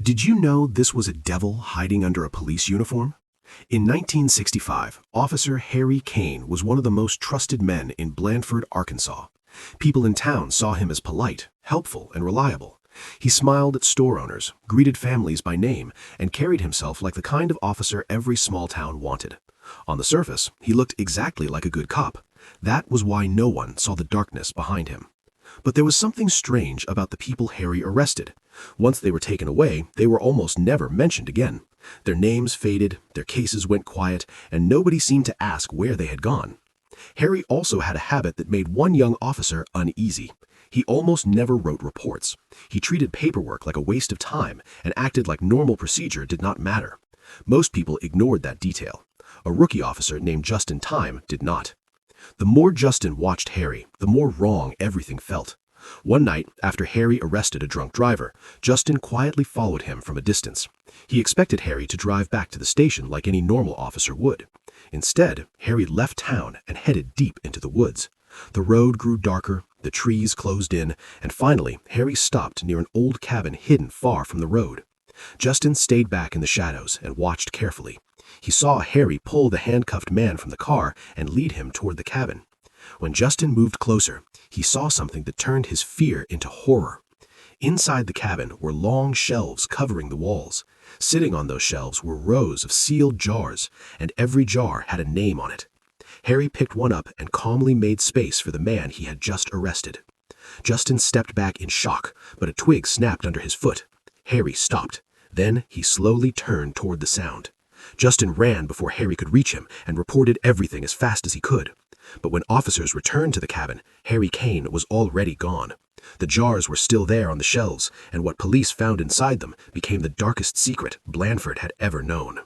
Did you know this was a devil hiding under a police uniform? In 1965, Officer Harry Kane was one of the most trusted men in Blandford, Arkansas. People in town saw him as polite, helpful, and reliable. He smiled at store owners, greeted families by name, and carried himself like the kind of officer every small town wanted. On the surface, he looked exactly like a good cop. That was why no one saw the darkness behind him. But there was something strange about the people Harry arrested. Once they were taken away, they were almost never mentioned again. Their names faded, their cases went quiet, and nobody seemed to ask where they had gone. Harry also had a habit that made one young officer uneasy. He almost never wrote reports. He treated paperwork like a waste of time and acted like normal procedure did not matter. Most people ignored that detail. A rookie officer named Justin Time did not. The more Justin watched Harry, the more wrong everything felt. One night, after Harry arrested a drunk driver, Justin quietly followed him from a distance. He expected Harry to drive back to the station like any normal officer would. Instead, Harry left town and headed deep into the woods. The road grew darker, the trees closed in, and finally, Harry stopped near an old cabin hidden far from the road. Justin stayed back in the shadows and watched carefully. He saw Harry pull the handcuffed man from the car and lead him toward the cabin. When Justin moved closer, he saw something that turned his fear into horror. Inside the cabin were long shelves covering the walls. Sitting on those shelves were rows of sealed jars, and every jar had a name on it. Harry picked one up and calmly made space for the man he had just arrested. Justin stepped back in shock, but a twig snapped under his foot. Harry stopped. Then he slowly turned toward the sound. Justin ran before Harry could reach him and reported everything as fast as he could. But when officers returned to the cabin, Harry Kane was already gone. The jars were still there on the shelves, and what police found inside them became the darkest secret Blandford had ever known.